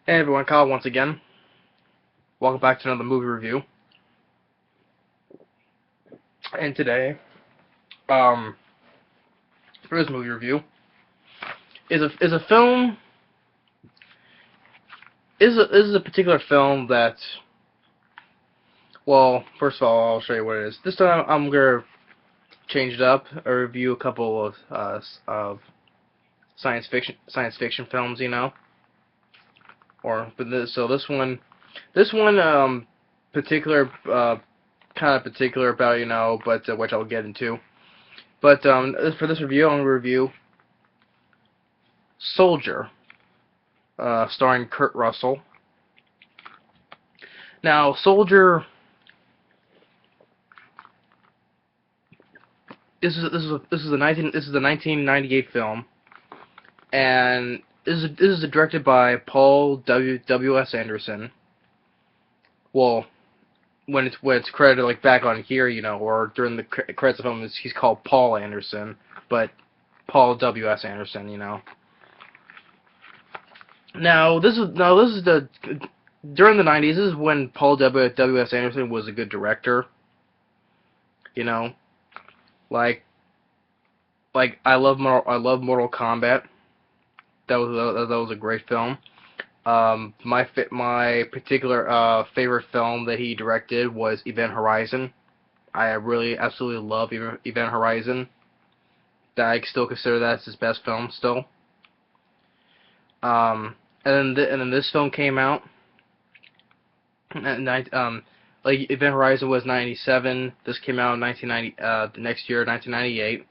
Hey everyone, Kyle once again. Welcome back to another movie review. And today, um, for this movie review, is a film is a particular film that, well, first of all, I'll show you what it is. This time I'm gonna change it up. I review a couple of science fiction films, So this one particular kind of particular about, but which I'll get into. But for this review, I'm gonna review Soldier, starring Kurt Russell. Now, Soldier. This is a 1998 film, and this is directed by Paul W. S. Anderson. Well, when it's credited like back on here, or during the credits of the film, he's called Paul Anderson, but Paul W. S. Anderson. Now this is the during the 90s. This is when Paul W. S. Anderson was a good director. You know, like I love Mortal Kombat. That was a great film. My particular favorite film that he directed was Event Horizon. I really absolutely love Event Horizon. I still consider that as his best film still. And then this film came out. And like Event Horizon was 97. This came out in 1990. The next year, 1998.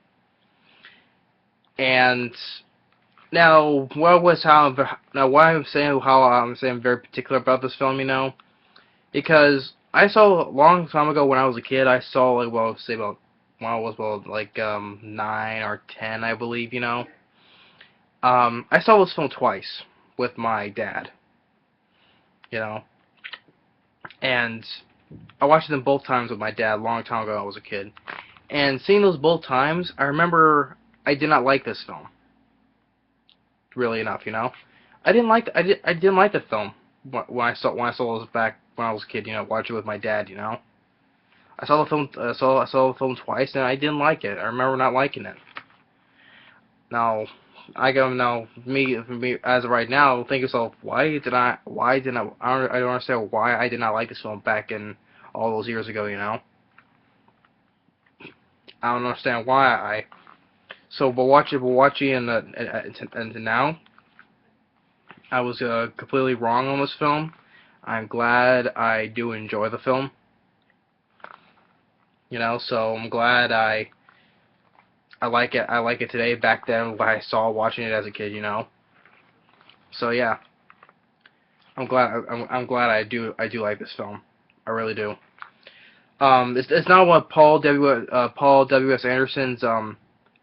And now, why I'm saying very particular about this film, because I saw a long time ago when I was a kid. I saw say about when I was 9 or 10, I believe, I saw this film twice with my dad, and I watched them both times with my dad a long time ago when I was a kid. And seeing those both times, I remember I did not like this film. Really enough, I didn't like the film when I saw this back when I was a kid, watch it with my dad, I saw the film I saw the film twice and I didn't like it. I remember not liking it. Now me as of right now, think yourself, I don't understand why I did not like this film back in all those years ago, I don't understand why but watching and now, I was completely wrong on this film. I'm glad I do enjoy the film. So I'm glad I like it. I like it today. Back then, what I saw watching it as a kid, So yeah, I'm glad I do like this film. I really do. It's not one of Paul W. S. Anderson's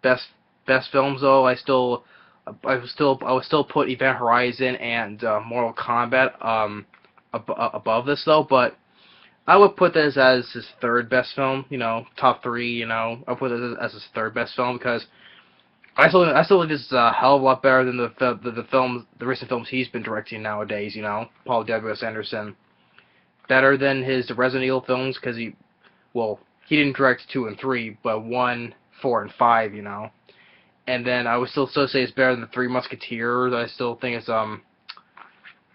best films though. I would still put Event Horizon and Mortal Kombat above this though, but I would put this as his third best film. Top three. I put this as his third best film because I still think this is a hell of a lot better than the recent films he's been directing nowadays. Paul W. S. Anderson, better than his Resident Evil films because he didn't direct 2 and 3, but 1, 4, and 5. And then I would still say it's better than the Three Musketeers. I still think it's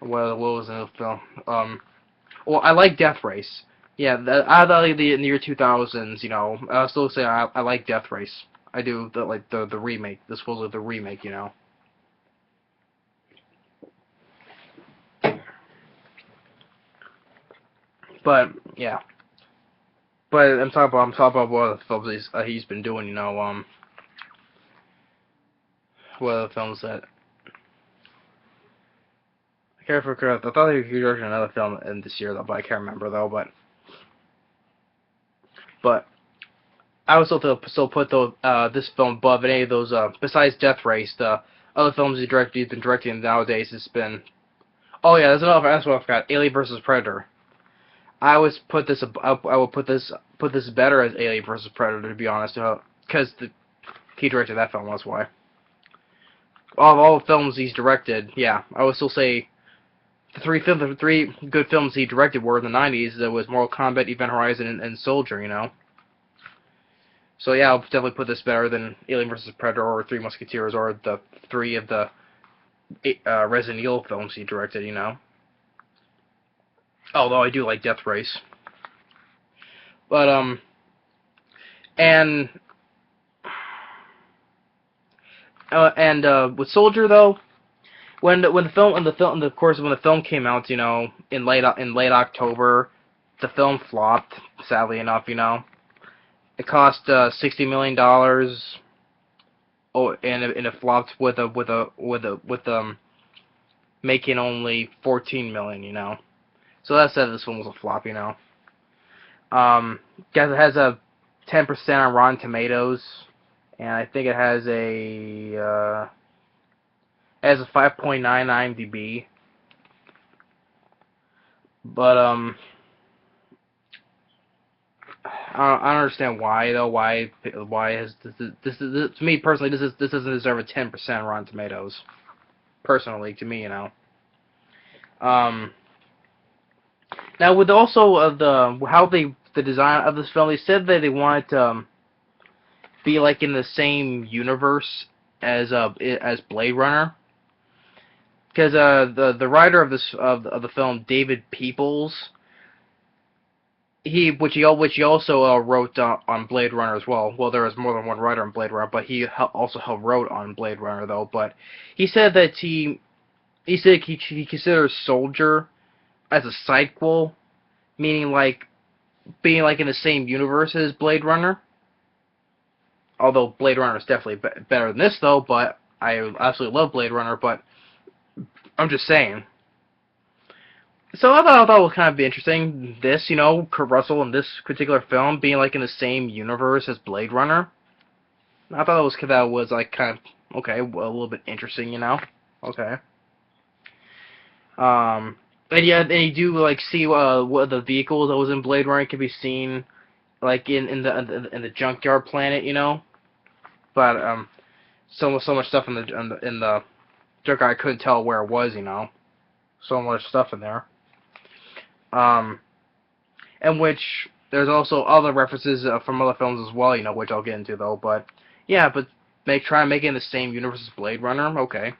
what was the film? Well, I like Death Race. Yeah, I thought in the year 2000s. I still say I like Death Race. I do the remake. This was the remake. But yeah. But I'm talking about what the films he's been doing. What are the films that I can't remember. I thought he directed another film in this year though, but I can't remember though. But I would still put this film above any of those. Besides Death Race, the other films he's been directing nowadays has been. Oh yeah, that's what I forgot. Alien versus Predator. I would put this. I would put this better as Alien versus Predator, to be honest, because he directed that film. That's why. Of all the films he's directed, yeah, I would still say the three good films he directed were in the 90s. There was Mortal Kombat, Event Horizon, and Soldier, you know. So yeah, I'll definitely put this better than Alien vs. Predator or Three Musketeers or the three of the Resident Evil films he directed, you know. Although I do like Death Race. But, and with Soldier though, when the film came out, you know, in late October, the film flopped. Sadly enough, you know, it cost $60 million. Oh, and it flopped with making only 14 million, you know. So that said, this one was a flop, you know. Guess it has a 10% on Rotten Tomatoes, and I think it has a 5.9 IMDb. But I don't understand why though. Why is this to me personally? This doesn't deserve a 10% Rotten Tomatoes. Personally, to me, you know. Now with also the design of this film, they said that they wanted to be like in the same universe as Blade Runner, because the writer of the film, David Peoples, which he also wrote on Blade Runner as well. Well, there was more than one writer on Blade Runner, but he also wrote on Blade Runner though. But he said that he considers Soldier as a sequel, meaning like being like in the same universe as Blade Runner. Although Blade Runner is definitely better than this though, but I absolutely love Blade Runner. But I'm just saying. So I thought it was kind of interesting. This, you know, Kurt Russell in this particular film being like in the same universe as Blade Runner. I thought that was like kind of okay, a little bit interesting, you know. Okay. And yeah, and you do like see what the vehicles that was in Blade Runner can be seen like in the junkyard planet, you know. But so much stuff in the junkyard I couldn't tell where it was, you know. So much stuff in there. And which there's also other references from other films as well, you know, which I'll get into though. But yeah, but try and make it in the same universe as Blade Runner, okay.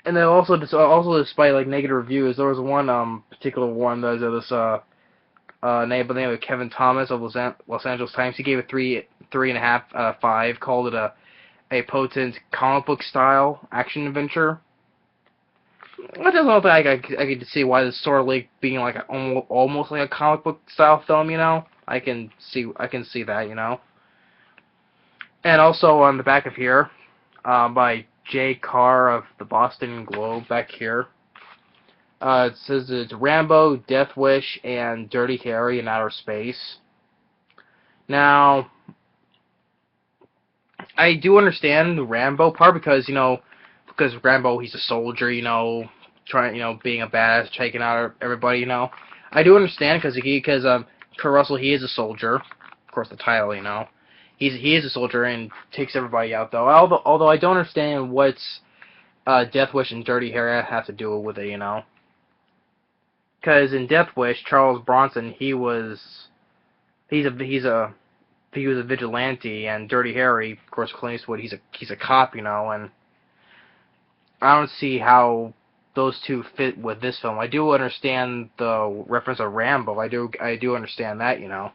And then also despite like negative reviews, there was one particular one that was by the name of Kevin Thomas of Los Angeles Times. He gave it 3.5 out of 5. Called it a potent comic book style action adventure. I just don't think I could see why this sort of like being like almost like a comic book style film, you know. I can see that, you know. And also on the back of here, by Jay Carr of the Boston Globe back here, it says it's Rambo, Death Wish, and Dirty Harry in outer space. Now, I do understand the Rambo part because, you know, because Rambo, he's a soldier, you know, being a badass, taking out everybody, you know. I do understand because Kurt Russell, he is a soldier. Of course, the title, you know. He is a soldier and takes everybody out, though. Although I don't understand what's Death Wish and Dirty Harry have to do with it, you know. Because in Death Wish, Charles Bronson, he was a vigilante, and Dirty Harry, of course, Clint Eastwood, he's a cop, you know, and I don't see how those two fit with this film. I do understand the reference of Rambo. I do understand that, you know.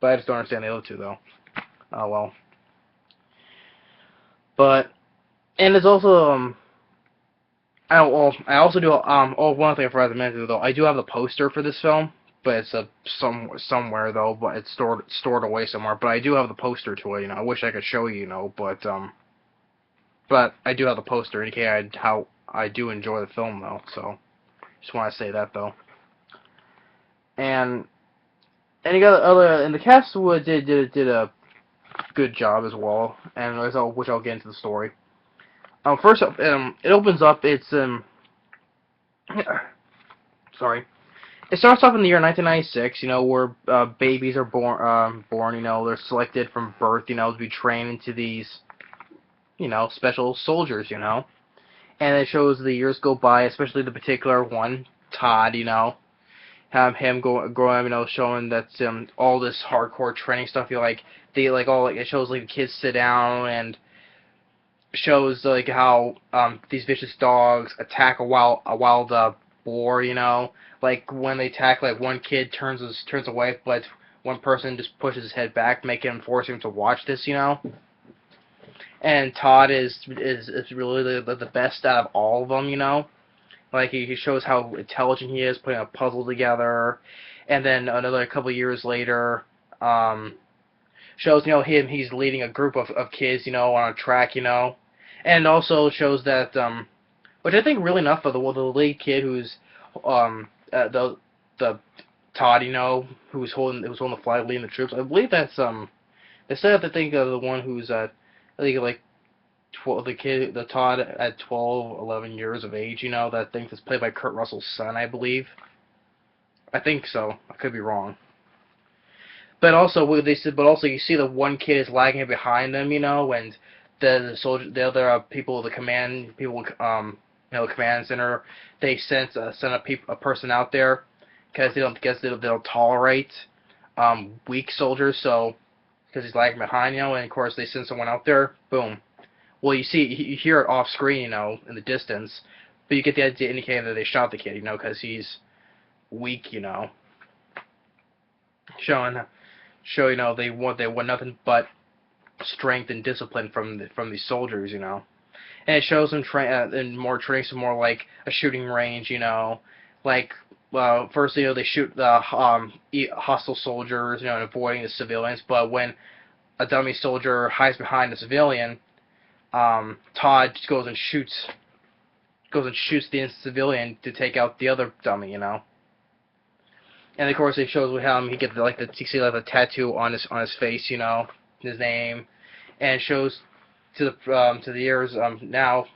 But I just don't understand the other two, though. Oh, well. But, and there's also, I also do, one thing I forgot to mention, though. I do have the poster for this film, but it's somewhere, though, but it's stored away somewhere. But I do have the poster to it, you know. I wish I could show you, you know, but I do have the poster indicating how I do enjoy the film, though, so just want to say that, though. And you got and the cast did a good job as well, and which I'll get into the story. First up, it opens up. It's sorry. It starts off in the year 1996. You know, where babies are born. You know, they're selected from birth. You know, to be trained into these, you know, special soldiers. You know, and it shows the years go by, especially the particular one, Todd, you know, him growing, you know, showing that all this hardcore training stuff, you like it shows like the kids sit down and shows like how these vicious dogs attack a wild boar, you know, like when they attack, like one kid turns away, but one person just pushes his head back, making him force him to watch this, you know. And Todd is really the best out of all of them, you know. Like he shows how intelligent he is, putting a puzzle together, and then another couple of years later, shows, you know, he's leading a group of kids, you know, on a track, you know, and also shows that which I think really enough of the lead kid who's the Todd, you know, who's holding the flag, leading the troops. I believe that's they said that think of the one who's I think like 12, the Todd at 12, 11 years of age, you know, that thing that's played by Kurt Russell's son, I believe. I think so. I could be wrong. But also, what they said, but also you see the one kid is lagging behind them, you know, and the soldier, the other people, the command people, you know, the command center, they send a person out there because they don't tolerate weak soldiers, so because he's lagging behind, you know, and of course they send someone out there, boom. Well, you hear it off screen, you know, in the distance, but you get the idea indicating that they shot the kid, you know, because he's weak, you know, show, you know, they want nothing but strength and discipline from these soldiers, you know. And it shows them in more training, some more like a shooting range, you know, like first, you know, they shoot the hostile soldiers, you know, and avoiding the civilians. But when a dummy soldier hides behind a civilian, Todd just goes and shoots the civilian to take out the other dummy, you know. And of course, it shows with him, he gets like you see like the tattoo on his face, you know, his name, and it shows to the years now.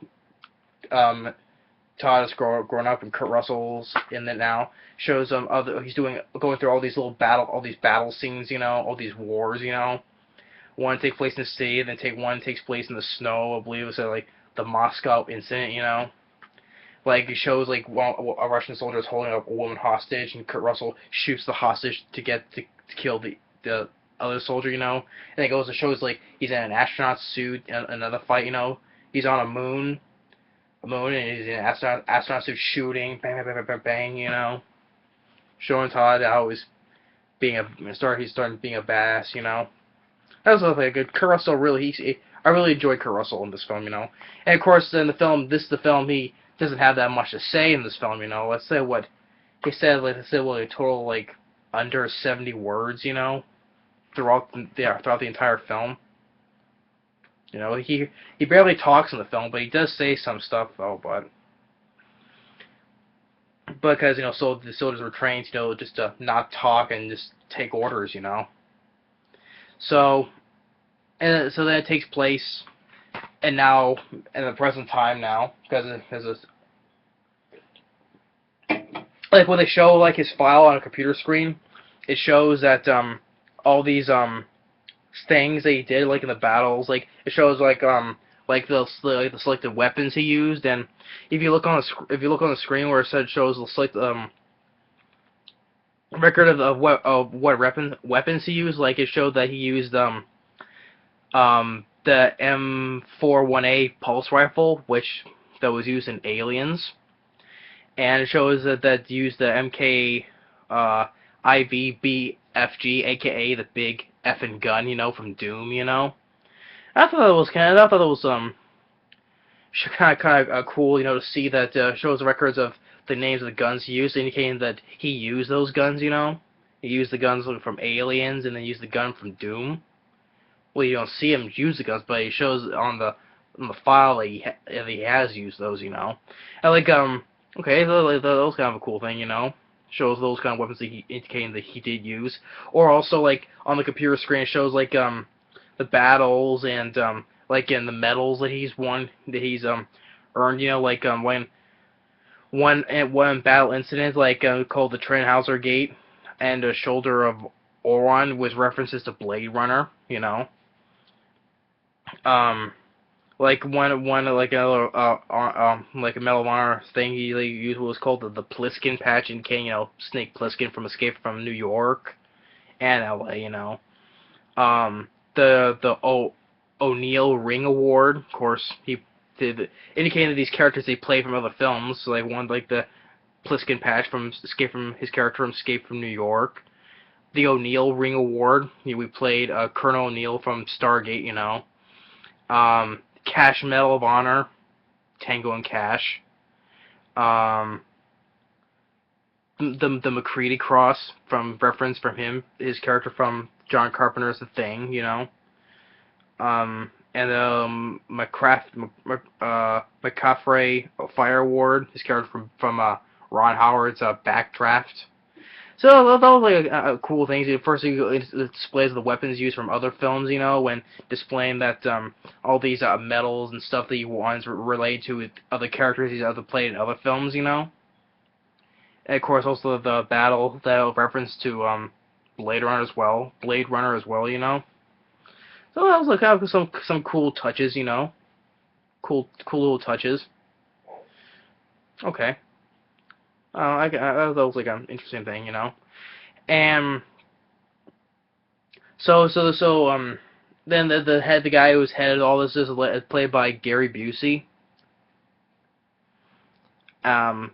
Todd has grown up, and Kurt Russell's in it now. Shows he's going through all these battle scenes, you know, all these wars, you know. One takes place in the sea, and then one takes place in the snow. I believe it was like the Moscow incident, you know. Like it shows like a Russian soldier is holding up a woman hostage, and Kurt Russell shoots the hostage to kill the other soldier, you know. And it goes and shows like he's in an astronaut suit in another fight, you know. He's on a moon, and he's in an astronaut suit shooting, bang, bang, bang, bang, bang, you know. Showing Todd how he's starting being a badass, you know. That was like good. Kurt Russell I really enjoyed Kurt Russell in this film, you know. And of course, in the film, he doesn't have that much to say in this film, you know. Let's say what he said, like a total like under 70 words, you know, throughout the entire film. You know, he barely talks in the film, but he does say some stuff though. But because you know, so the soldiers were trained, you know, just to not talk and just take orders, you know. So then it takes place, and now in the present time now, because like when they show like his file on a computer screen, it shows that all these things that he did like in the battles, like it shows like the selected weapons he used, and if you look on the screen where it shows the select record of what weapons he used, like it showed that he used the M41A pulse rifle, that was used in Aliens. And it shows that used the MK IVBFG, aka the big effing gun, you know, from Doom, you know. I thought it was kind of cool, you know, to see that shows records of the names of the guns he used, indicating that he used those guns, you know. He used the guns from Aliens and then used the gun from Doom. Well, you don't see him use the guns, but he shows on the file that he has used those, you know. And like okay, that was kind of a cool thing, you know. Shows those kind of weapons that he indicating that he did use. Or also like on the computer screen, it shows like the battles and like in the medals that he's won, that he's earned, you know, like when one battle incident like called the Tannhauser Gate and the Shoulder of Orion, with references to Blade Runner, you know. Like one like a like a Medal of Honor thing he like, used was called the Pliskin patch, and came, Snake Plissken from Escape from New York and L.A. The O'Neill Ring Award, of course, he did indicating that these characters they play from other films. So like one like the Pliskin patch from his character from Escape from New York. The O'Neill Ring Award, we played Colonel O'Neill from Stargate. Cash Medal of Honor, Tango and Cash. Um, the McCready Cross from reference from his character from John Carpenter's The Thing. And McCaffrey Fire Award, his character from Ron Howard's Backdraft. So that was like a cool thing. First, it displays the weapons used from other films, when displaying that all these medals and stuff that he wants related to other characters he's other played in other films. And of course, also the battle that reference to Blade Runner as well. So that was like kind of some cool touches, cool little touches. Okay. That was like an interesting thing, And then the guy who was head of all this is played by Gary Busey. And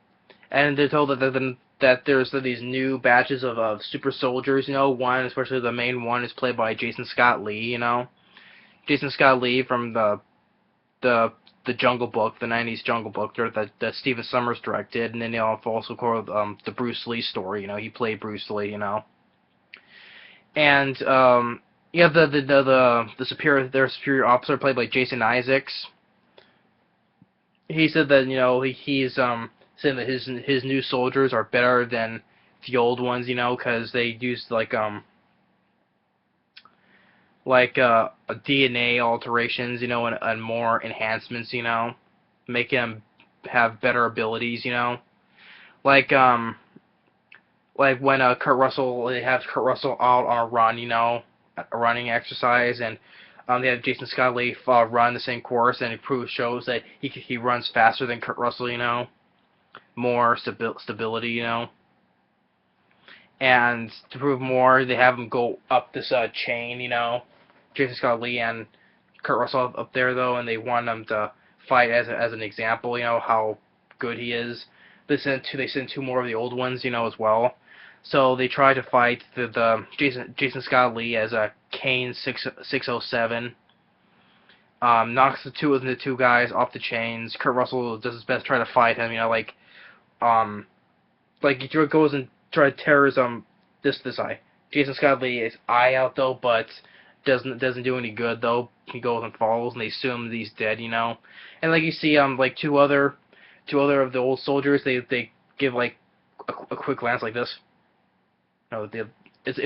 they're told that there's these new batches of super soldiers, one, especially the main one, is played by Jason Scott Lee, Jason Scott Lee from the Jungle Book, the 90s Jungle Book that Stephen Sommers directed, and then they also called the Bruce Lee story, he played Bruce Lee, And their superior officer played by Jason Isaacs. He said that, he's saying that his new soldiers are better than the old ones, because they used a DNA alterations, and more enhancements, making them have better abilities, like when they have Kurt Russell out on a run, a running exercise, and they have Jason Scott Lee run the same course, and it shows that he runs faster than Kurt Russell, more stability, and to prove more, they have him go up this chain, Jason Scott Lee and Kurt Russell up there though, and they want him to fight as an example, how good he is. They sent two more of the old ones, as well. So they try to fight the Jason Scott Lee as a Kane 607. Knocks the two guys off the chains. Kurt Russell does his best to try to fight him, he goes and try to tear this eye. Jason Scott Lee his eye out though, but doesn't do any good though. He goes and falls, and they assume that he's dead, And you see two other of the old soldiers, they give a quick glance like this. No, it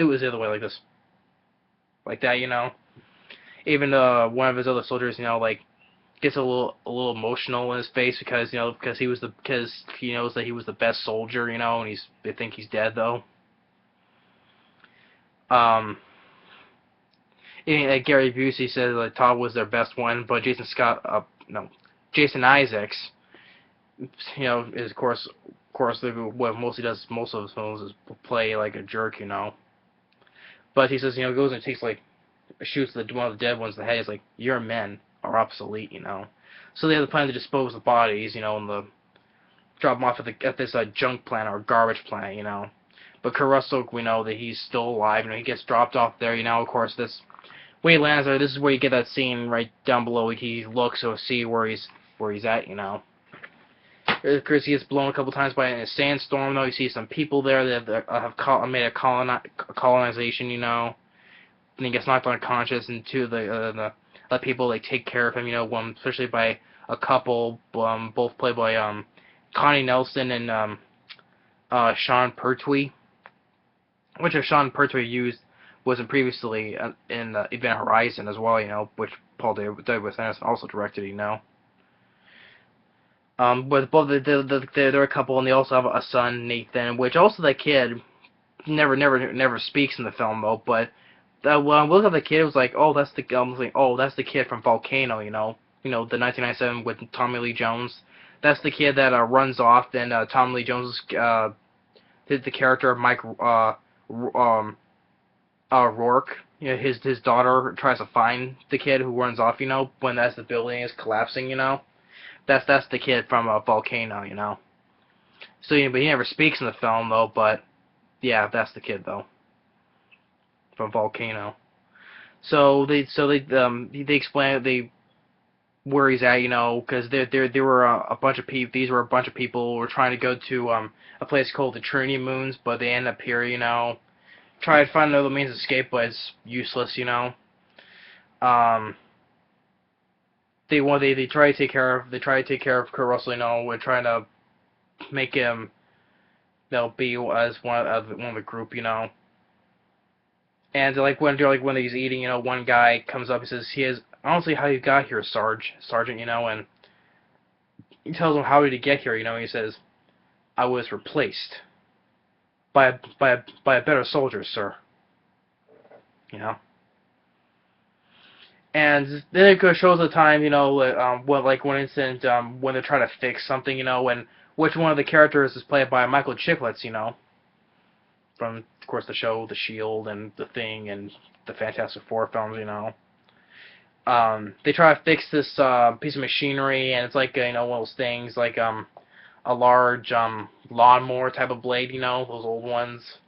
was the other way, like this, like that, Even one of his other soldiers, gets a little emotional in his face because he knows that he was the best soldier, and they think he's dead though. Gary Busey said that Todd was their best one, but Jason Isaacs, is of course what mostly does most of his films is play like a jerk, But he says, goes and takes shoots one of the dead ones in the head. He's like, your men are obsolete, So they have the plan to dispose of the bodies, and drop them off at this junk plant or garbage plant, But Kurt Russell, we know that he's still alive, he gets dropped off there, Of course, when he lands there, this is where you get that scene right down below. He looks to see where he's at, Of course, he gets blown a couple times by a sandstorm, though. You see some people there that have made a colonization, And he gets knocked unconscious, and two of the people take care of him, one especially by a couple, both played by Connie Nelson and Sean Pertwee, which Sean Pertwee wasn't previously in Event Horizon as well, which Paul W.S. Anderson also directed, But both they're a couple, and they also have a son, Nathan, which also that kid never speaks in the film though. But when I looked at the kid, it was like, oh, that's the kid from Volcano, the 1997 with Tommy Lee Jones. That's the kid that runs off, and Tommy Lee Jones did the character of Mike um, Rourke. His daughter tries to find the kid who runs off. When as the building is collapsing. That's the kid from Volcano. So but he never speaks in the film though. But yeah, that's the kid though from Volcano. They explain where he's at, because there were a bunch of people. These were a bunch of people who were trying to go to a place called the Trinity Moons, but they end up here, try to find another means of escape, but it's useless. Um, they try to take care of Kurt Russell, we're trying to make him, be as one of the group. And when he's eating, one guy comes up and says, I don't see how you got here, Sergeant, and he tells him how did he get here, he says, I was replaced by a better soldier, sir. And then it shows the time, one incident, when they're trying to fix something, and which one of the characters is played by Michael Chiklis, from, of course, the show The Shield and The Thing and the Fantastic Four films, They try to fix this piece of machinery, and it's like, one of those things, like a large lawnmower type of blade, those old ones,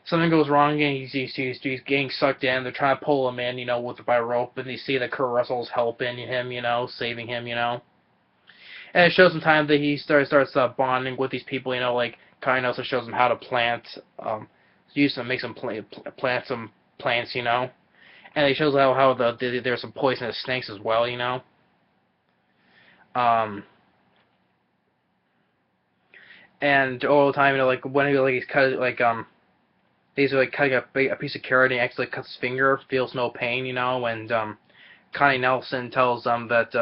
Something goes wrong, and he's getting sucked in. They're trying to pull him in, by rope, and they see that Kurt Russell's helping him, saving him, And it shows some time that he starts bonding with these people, like Connie also shows him how to plant, make some plant some plants, And it shows how there's some poisonous snakes as well, And all the time, when he's cut, he's cutting a piece of carrot and he actually cuts his finger, feels no pain, And Connie Nelson tells them that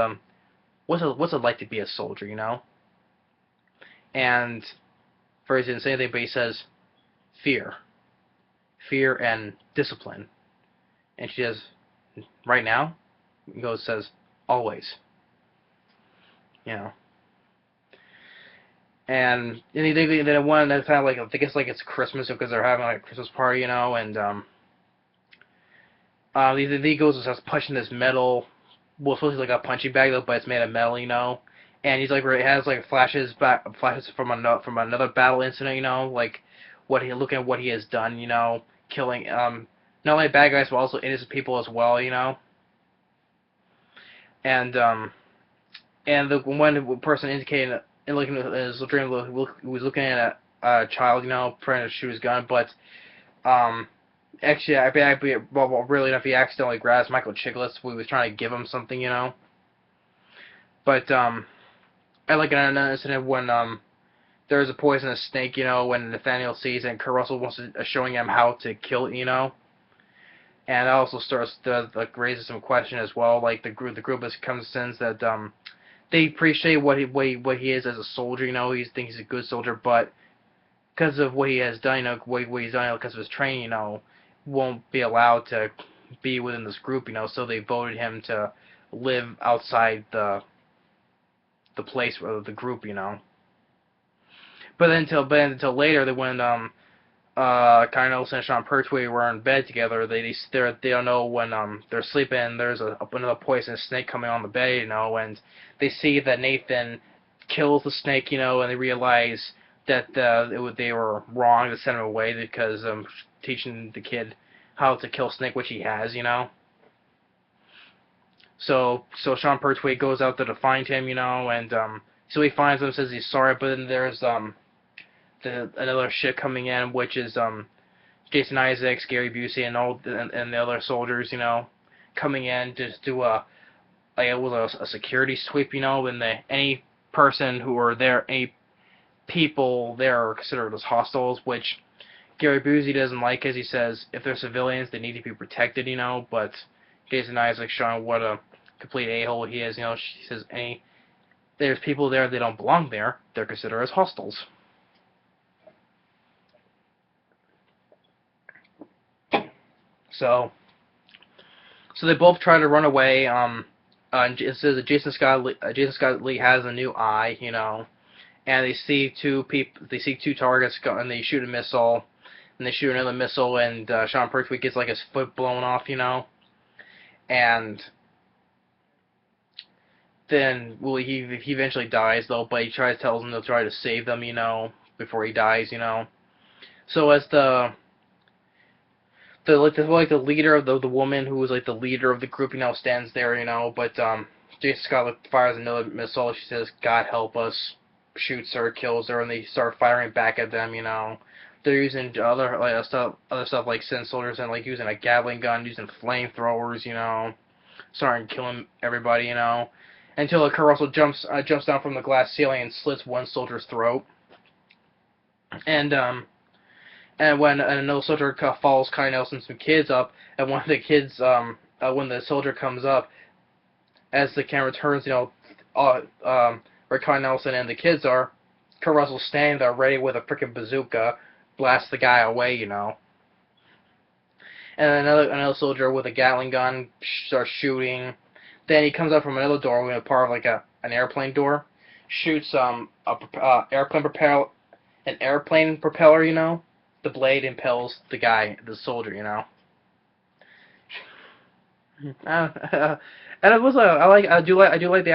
what's it like to be a soldier, And first he didn't say anything, but he says fear and discipline, and she says right now, he says always, And then one that's kind of I guess it's Christmas because they're having a Christmas party, And he goes and starts punching this metal. Well, it's supposed to be like a punching bag though, but it's made of metal, And he's it has flashes from another battle incident, looking at what he has done, killing not only bad guys but also innocent people as well, And the one person indicating. And looking at his dream, he was looking at a child, trying to shoot his gun, but actually, really enough, he accidentally grabs Michael Chiklis. We was trying to give him something, But I like another incident when there's a poisonous snake, when Nathaniel sees it, and Kurt Russell wants to showing him how to kill it, And it also starts to raises some question as well, the group comes to sense that they appreciate what he is as a soldier, He thinks he's a good soldier, but because of what he has done, what he's done because of his training, won't be allowed to be within this group, So they voted him to live outside the place of the group, But then until later, when Connie Nelson and Sean Pertwee were in bed together, they don't know when they're sleeping. There's another poisonous snake coming on the bed, and they see that Nathan kills the snake, and they realize that they were wrong to send him away because teaching the kid how to kill snake, which he has, So Sean Pertwee goes out there to find him, and so he finds him, says he's sorry, but then there's another ship coming in, which is Jason Isaacs, Gary Busey, and the other soldiers, coming in to do a security sweep, and any person who are there, any people there are considered as hostiles, which Gary Busey doesn't like, as he says if they're civilians they need to be protected, but Jason Isaacs showing what a complete a-hole he is, she says there's people there, they don't belong there, they're considered as hostiles. So they both try to run away. it says that Jason Scott Lee has a new eye, and they see two targets and they shoot a missile, and they shoot another missile, and Sean Pertwee gets like his foot blown off, and then he eventually dies though, but he tells them to try to save them, before he dies, So as the leader of the woman who was like the leader of the group, stands there, but Jason Scott fires another missile. She says, "God help us," shoots her, kills her, and they start firing back at them, They're using other stuff like send soldiers and like using a Gatling gun, using flamethrowers, starting killing everybody, until Kurt Russell jumps down from the glass ceiling and slits one soldier's throat, and when another soldier follows Connie Nelson and some kids up, and one of the kids, when the soldier comes up, as the camera turns, where Connie Nelson and the kids are, Kurt Russell's standing there ready with a freaking bazooka, blast the guy away, And another soldier with a Gatling gun starts shooting. Then he comes up from another door, part of like an airplane door, shoots airplane propeller, The blade impels the soldier, And it was I do like the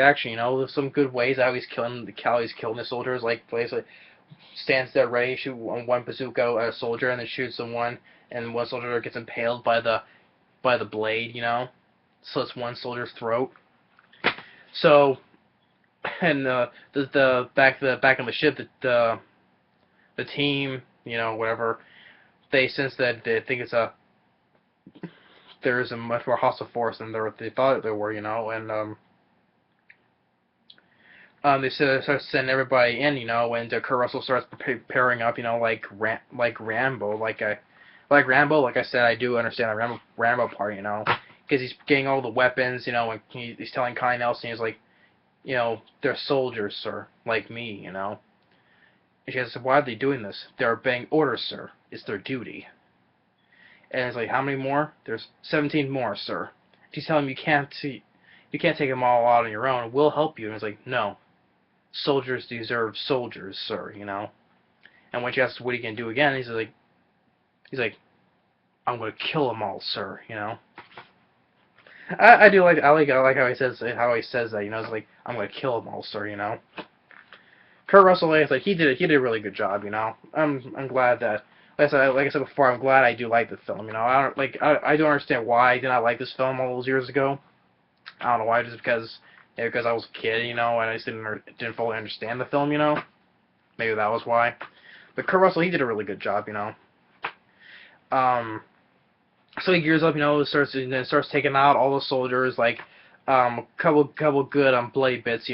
action, There's some good ways how he's killing the soldiers, like stands there ready to shoot one bazooka at a soldier and then shoots someone, and one soldier gets impaled by the blade, slits one soldier's throat. So, and the back on the ship, the team, whatever, they sense that they think there's a much more hostile force than they thought there were, and they start sending everybody in, and Kurt Russell starts preparing up, like Rambo, like I said, I do understand the Rambo part, because he's getting all the weapons, and he's telling Connie Nelson, he's like, they're soldiers, sir, like me, And she says, why are they doing this? They're obeying orders, sir. It's their duty. And it's like, how many more? There's 17 more, sir. She's telling him you can't take them all out on your own. We'll help you. And it's like, no. Soldiers deserve soldiers, sir, And when she asks what he can do again, he's like, I'm gonna kill them all, sir, I like how he says that, It's like, I'm gonna kill them all, sir, Kurt Russell, he did a really good job, I'm glad that, like I said before, I'm glad I do like the film, I don't understand why I did not like this film all those years ago. I don't know why, just because I was a kid, and I just didn't fully understand the film, Maybe that was why. But Kurt Russell, he did a really good job, So he gears up, starts taking out all the soldiers, like, couple good bloody bits,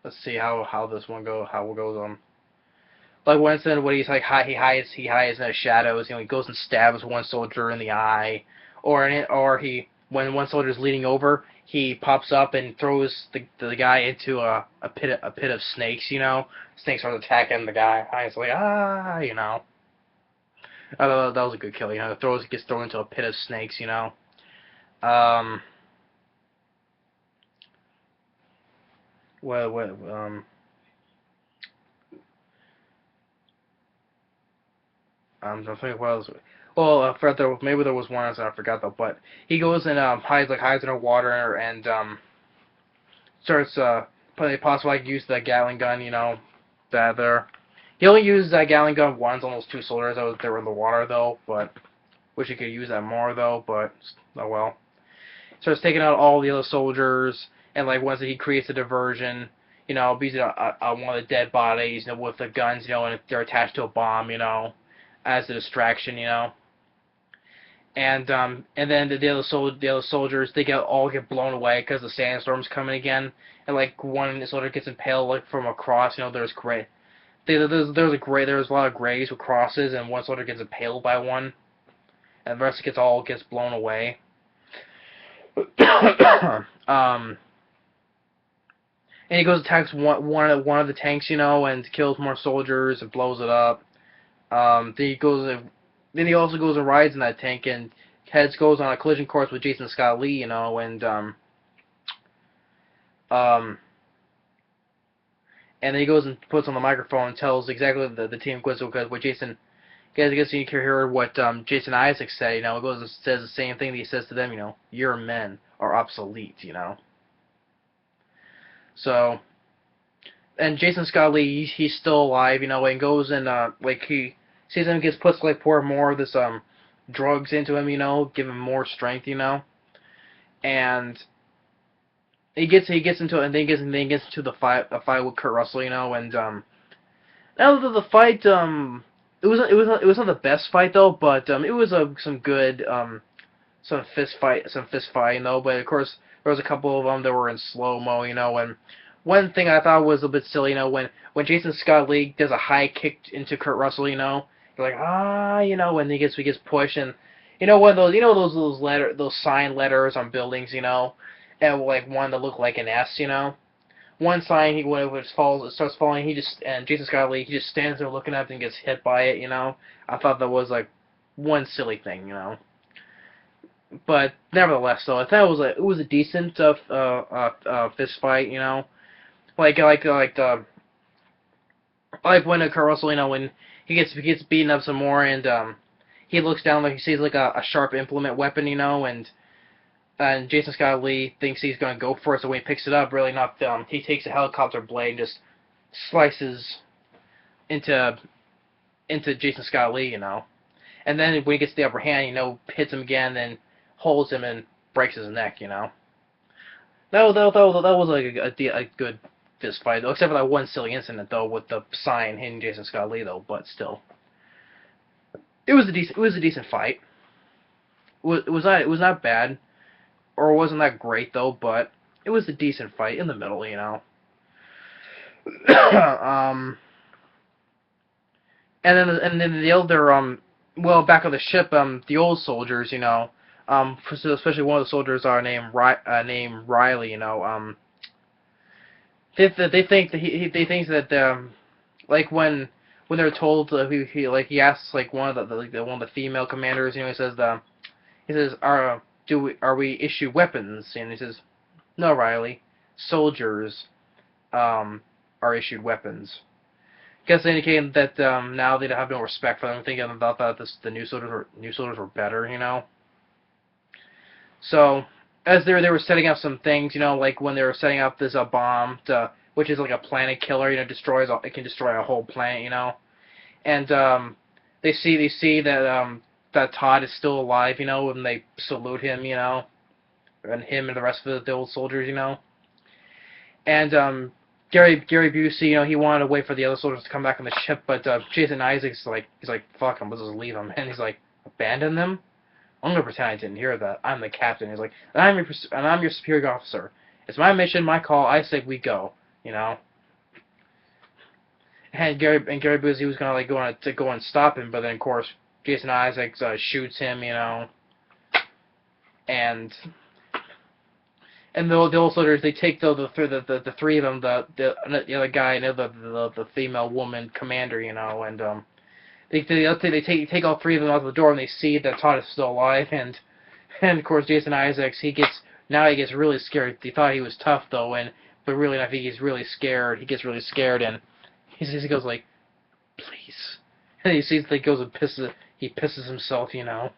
let's see how this one goes, like one incident when he hides in the shadows, he goes and stabs one soldier in the eye, when one soldier's leaning over, he pops up and throws the guy into a pit of snakes, Snakes start attacking the guy. It's like, I thought that was a good kill, gets thrown into a pit of snakes, I'm trying to think what else. Well, maybe there was one else I forgot though. But he goes and hides in the water and starts possibly use the Gatling gun. That there. He only used that Gatling gun once on those two soldiers that were in the water though. But wish he could use that more though. But oh well. Starts taking out all the other soldiers, and like once he creates a diversion, using one of the dead bodies, with the guns, and they're attached to a bomb, as a distraction, and then the other soldiers, they all get blown away because the sandstorm's coming again, and like one soldier gets impaled like from across, there's there's a lot of graves with crosses, and one soldier gets impaled by one, and the rest gets blown away. And he goes attacks one of the tanks, and kills more soldiers and blows it up. Then he also goes and rides in that tank and goes on a collision course with Jason Scott Lee, you know, um, and then he goes and puts on the microphone and tells exactly the team quiz because what Jason. I guess you can hear what Jason Isaacs said. You know, it goes and says the same thing that he says to them. You know, your men are obsolete. You know. So, and Jason Scott Lee, he's still alive. You know, and goes and like he sees him gets puts like pour more of this drugs into him. You know, give him more strength. You know, and he gets into it, and then gets into the fight with Kurt Russell. You know, and now the fight it was not the best fight though, but it was some good some fist fight, you know. But of course there was a couple of them that were in slow mo, you know. And one thing I thought was a bit silly, you know, when Jason Scott Lee does a high kick into Kurt Russell, you know, you're like you know, when he gets pushed, and you know one of those those sign letters on buildings, you know, and like one that looked like an S, you know. One sign, when it starts falling, and Jason Scott Lee, he just stands there looking up and gets hit by it, you know. I thought that was like one silly thing, you know. But nevertheless, though, I thought it was a decent fist fight, you know. Like when Kurt Russell, you know, when he gets beaten up some more, and he looks down, like he sees like a sharp implement weapon, you know, and Jason Scott Lee thinks he's going to go for it, so when he picks it up, really not he takes a helicopter blade and just slices into Jason Scott Lee, you know. And then when he gets the upper hand, you know, hits him again, then holds him and breaks his neck, you know. That was like a good fist fight, though, except for that one silly incident, though, with the sign hitting Jason Scott Lee, though, but still. It was a decent fight. It was not bad. Or wasn't that great though, but it was a decent fight in the middle, you know. And then the other well, back on the ship, the old soldiers, you know, especially one of the soldiers are named Riley, you know, they think that they think that like when they're told he asks like one of the female commanders, you know, he says are we issue weapons? And he says, no, Riley, soldiers are issued weapons. Guess indicating that now they have no respect for them, thinking about that the new soldiers were better, you know. So as they were setting up some things, you know, like when they were setting up this bomb, which is like a planet killer, you know, it can destroy a whole planet, you know, and they see that that Todd is still alive, you know, and they salute him, you know, and him and the rest of the old soldiers, you know. And Gary Busey, you know, he wanted to wait for the other soldiers to come back on the ship, but Jason Isaacs he's like, fuck him, let's just leave him. And he's like, abandon them? I'm gonna pretend I didn't hear that. I'm the captain. He's like, I'm your superior officer. It's my mission, my call. I say we go, you know. And Gary Busey was gonna go and stop him, but then of course Jason Isaacs shoots him, you know, and the old soldiers, they take the three of them, the other guy and the female woman commander, you know, and they take all three of them out the door, and they see that Todd is still alive, and of course Jason Isaacs he gets really scared. He thought he was tough though, but really I think he's really scared. He gets really scared, and he goes like, please, and he sees that he goes and pisses himself, you know,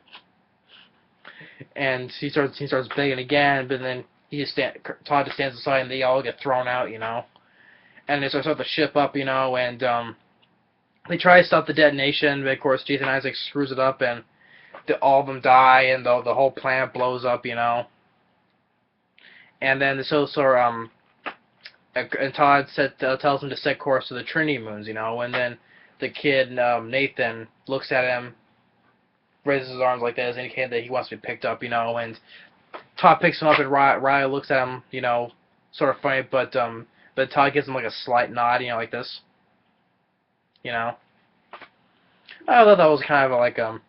and he starts begging again, but then Todd just stands aside, and they all get thrown out, you know, and they start the ship up, you know, and they try to stop the detonation, but of course Jason Isaacs screws it up, and all of them die, and the whole planet blows up, you know, and then and Todd tells him to set course to the Trinity moons, you know, and then the kid Nathan looks at him, raises his arms like that, as indicating that he wants to be picked up, you know, and Todd picks him up, and Riley looks at him, you know, sort of funny, but Todd gives him like a slight nod, you know, like this, you know. I thought that was kind of like how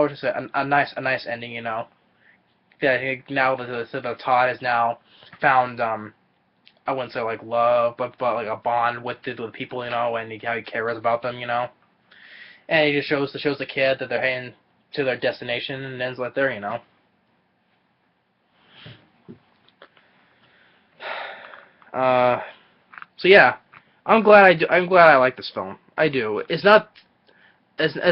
would you say, a nice ending, you know. Yeah, now that Todd has now found I wouldn't say like love, but like a bond with people, you know, and how he cares about them, you know. And he just shows the kid that to their destination and ends right there, you know. So yeah, I'm glad I like this film. I do. It's not the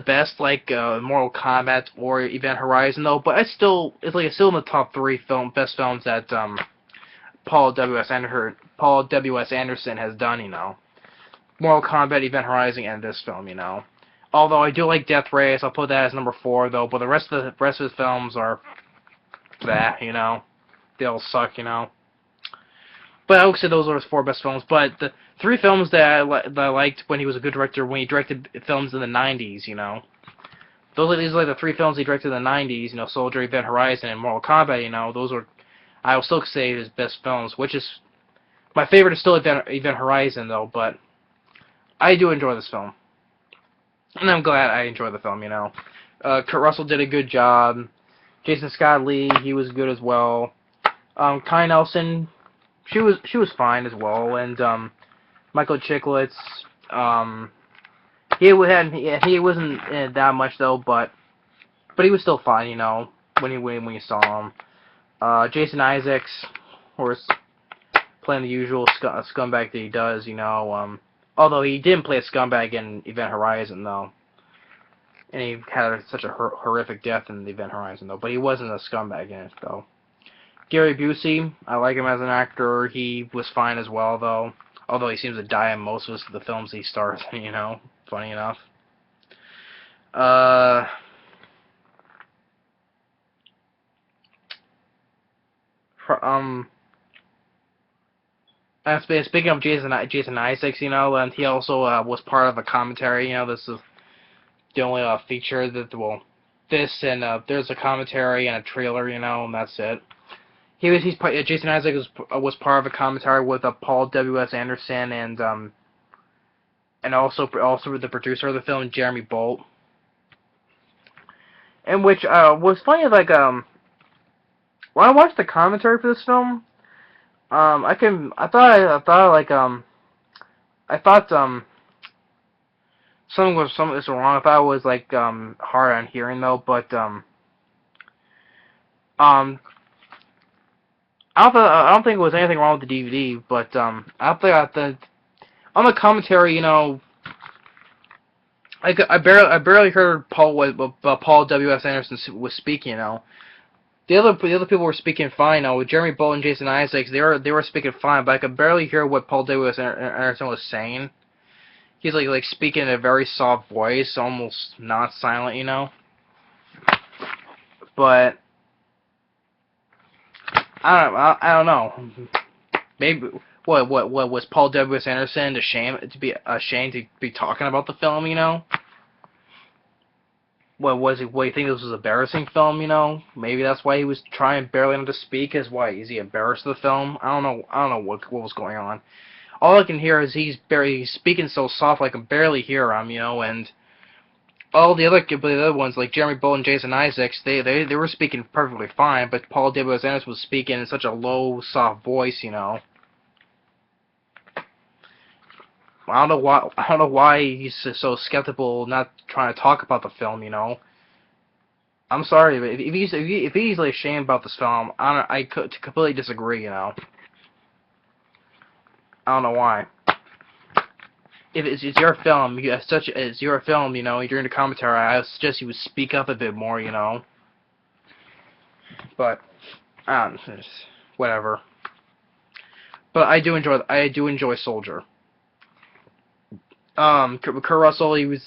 best like Mortal Kombat or Event Horizon though, but it's still in the top three best films that Paul W S Anderson has done. You know, Mortal Kombat, Event Horizon, and this film. You know, although I do like Death Race, I'll put that as number 4 though. But the rest of his films are that. You know, they all suck. You know. But I would say those are his 4 best films. But the 3 films that I liked when he was a good director, when he directed films in the 90s, you know. These are like the 3 films he directed in the 90s, you know, Soldier, Event Horizon, and Mortal Kombat, you know. Those are, I will still say, his best films, which is, my favorite is still Event Horizon, though, but I do enjoy this film. And I'm glad I enjoy the film, you know. Kurt Russell did a good job. Jason Scott Lee, he was good as well. Connie Nelson, she was fine as well, and Michael Chiklis, he wasn't that much though, but he was still fine, you know, when you saw him. Jason Isaacs, of course, playing the usual scumbag that he does, you know. Although he didn't play a scumbag in Event Horizon though, and he had such a horrific death in the Event Horizon though, but he wasn't a scumbag in it though. Gary Busey, I like him as an actor. He was fine as well, though. Although he seems to die in most of the films he stars in, you know. Funny enough. Speaking of Jason Isaacs, you know, and he also was part of a commentary. You know, this is the only feature that, well, this and there's a commentary and a trailer, you know, and that's it. Jason Isaacs was part of a commentary with Paul W S Anderson and also the producer of the film, Jeremy Bolt. And which was funny, like when I watched the commentary for this film, I thought something was wrong. I thought it was like hard on hearing though, but I don't think there was anything wrong with the DVD, but I think on the commentary, you know, I barely heard Paul W S Anderson was speaking. You know, the other people were speaking fine. You know, with Jeremy Bolt and Jason Isaacs, they were speaking fine, but I could barely hear what Paul W S Anderson was saying. He's like speaking in a very soft voice, almost not silent, you know. But I don't know. Maybe what was Paul W S Anderson ashamed to be talking about the film, you know? What was he? What, you think this was an embarrassing film? You know, maybe that's why he was trying barely not to speak. Is why is he embarrassed of the film? I don't know. I don't know what was going on. All I can hear is he's speaking so soft, I can barely hear him. You know, and all the other ones like Jeremy Bolt and Jason Isaacs, they were speaking perfectly fine, but Paul W.S. Anderson was speaking in such a low, soft voice. You know. I don't know why he's so skeptical, not trying to talk about the film. You know, I'm sorry, but if he's like ashamed about this film, I could completely disagree. You know, I don't know why. If it's your film, it's your film. You know, during the commentary, I suggest you would speak up a bit more. You know, but whatever. But I do enjoy Soldier. Kurt Russell, he was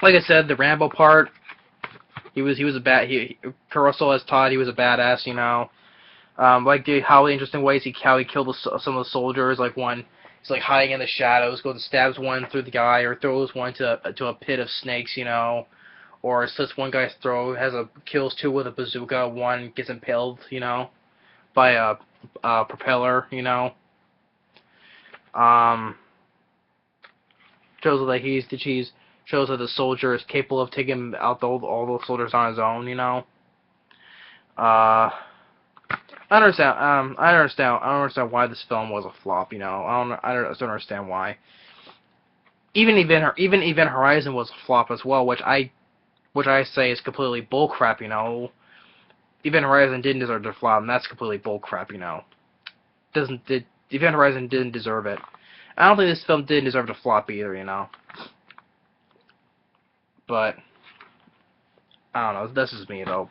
like I said, the Rambo part. He was Kurt Russell as Todd. He was a badass, you know. Like how interesting ways how he killed some of the soldiers. Like one, he's like hiding in the shadows, goes and stabs one through the guy, or throws one to a pit of snakes, you know. Or slits one guy's throat, kills 2 with a bazooka. One gets impaled, you know, by a propeller, you know. Shows that the soldier is capable of taking out all those soldiers on his own, you know. I understand. I don't understand why this film was a flop. You know, I don't understand why. even Event Horizon was a flop as well, which I say is completely bullcrap. Event Horizon didn't deserve to flop, and that's completely bullcrap. Event Horizon didn't deserve it. I don't think this film didn't deserve to flop either. But I don't know. This is me though.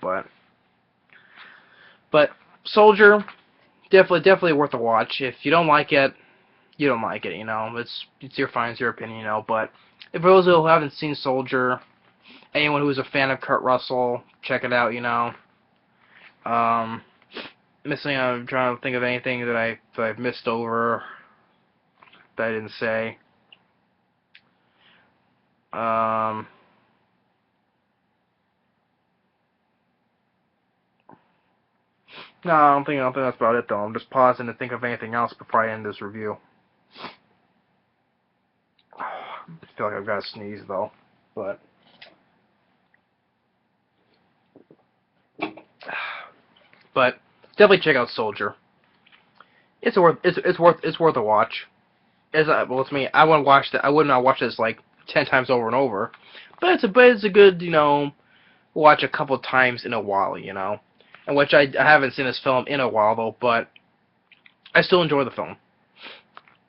But Soldier, definitely worth a watch. If you don't like it, you don't like it. It's your fine, it's your opinion. But if those who haven't seen Soldier, anyone who's a fan of Kurt Russell, check it out. I'm trying to think of anything that I've missed over that I didn't say. No, I don't think that's about it though. I'm just pausing to think of anything else before I end this review. I feel like I've got to sneeze though, but definitely check out Soldier. It's worth a watch. Well, to me, I wouldn't watch that. I would not watch this like 10 times over and over, but it's a good watch a couple times in a while, And which I haven't seen this film in a while though, but I still enjoy the film.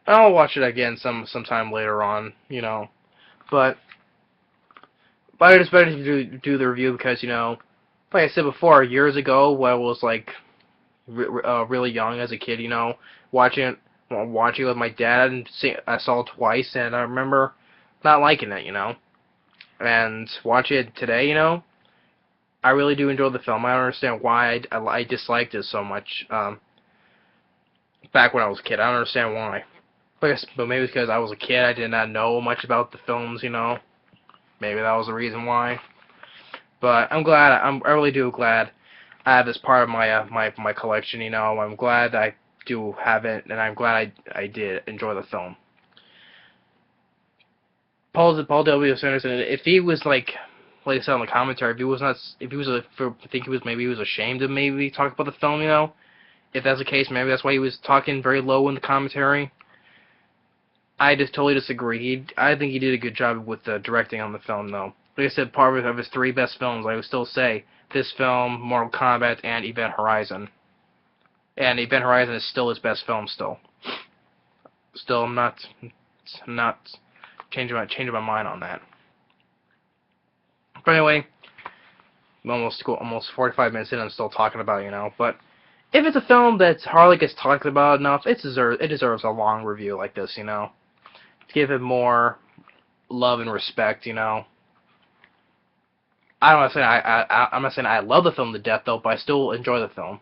I'll watch it again sometime later on, But it's better to do the review because like I said before, years ago when I was like really young as a kid, watching it with my dad, and I saw it twice, and I remember not liking it, And watching it today, I really do enjoy the film. I don't understand why I disliked it so much back when I was a kid. I don't understand why. But maybe it's because I was a kid. I did not know much about the films, Maybe that was the reason why. But I'm glad. I really do glad I have this part of my my collection. I'm glad I do have it, and I'm glad I did enjoy the film. Paul W. Sanderson. If he was like I said on the commentary, maybe he was ashamed of maybe talk about the film. If that's the case, maybe that's why he was talking very low in the commentary. I just totally disagree. I think he did a good job with the directing on the film, though. Like I said, part of his 3 best films, I would still say this film, Mortal Kombat, and Event Horizon. And Event Horizon is still his best film. Still, I'm not changing my mind on that. But anyway, I'm almost 45 minutes in, and I'm still talking about it, But if it's a film that hardly gets talked about enough, it deserves a long review like this, To give it more love and respect, I'm not saying I love the film to death though, but I still enjoy the film.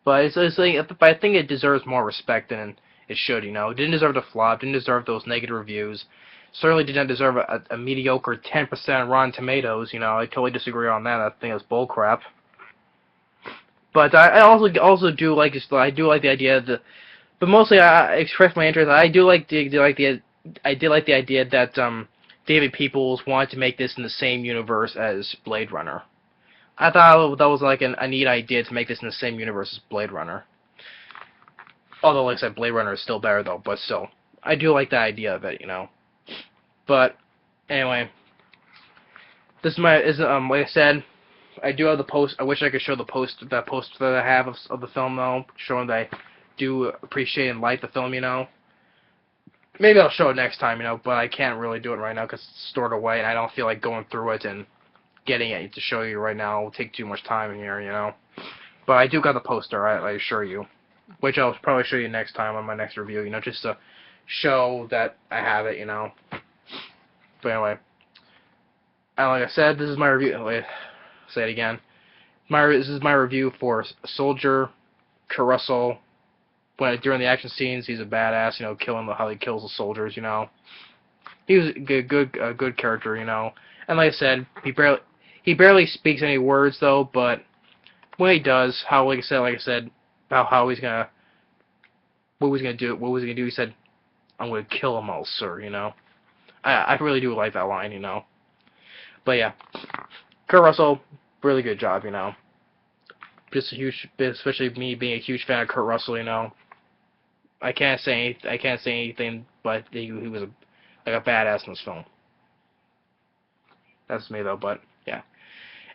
But but I think it deserves more respect than it should, It didn't deserve to flop, didn't deserve those negative reviews. Certainly did not deserve a mediocre 10% Rotten Tomatoes, I totally disagree on that. I think it's bullcrap. But I also do like the idea but mostly I expressed my interest. I did like the idea that David Peoples wanted to make this in the same universe as Blade Runner. I thought that was like a neat idea to make this in the same universe as Blade Runner. Although, like I said, Blade Runner is still better though. But still, I do like the idea of it, But anyway, this is like I said, I do have the post. I wish I could show the post that I have of the film though, showing that I do appreciate and like the film, Maybe I'll show it next time, but I can't really do it right now because it's stored away, and I don't feel like going through it and getting it to show you right now. It will take too much time in here, But I do got the poster, I assure you, which I'll probably show you next time on my next review, just to show that I have it, But anyway, like I said, this is my review. Say it again. This is my review for Soldier, Kurt Russell. During the action scenes, he's a badass. Killing how he kills the soldiers. He was a good character. And like I said, he barely speaks any words though. But when he does, like I said, about how he's gonna, what was he gonna do? He said, "I'm gonna kill them all, sir." I really do like that line. But yeah, Kurt Russell, really good job. Just especially me being a huge fan of Kurt Russell. I can't say anything, but he was like a badass in this film. That's me though, but yeah.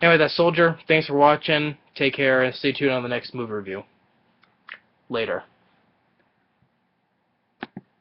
Anyway, that's Soldier. Thanks for watching. Take care and stay tuned on the next movie review. Later.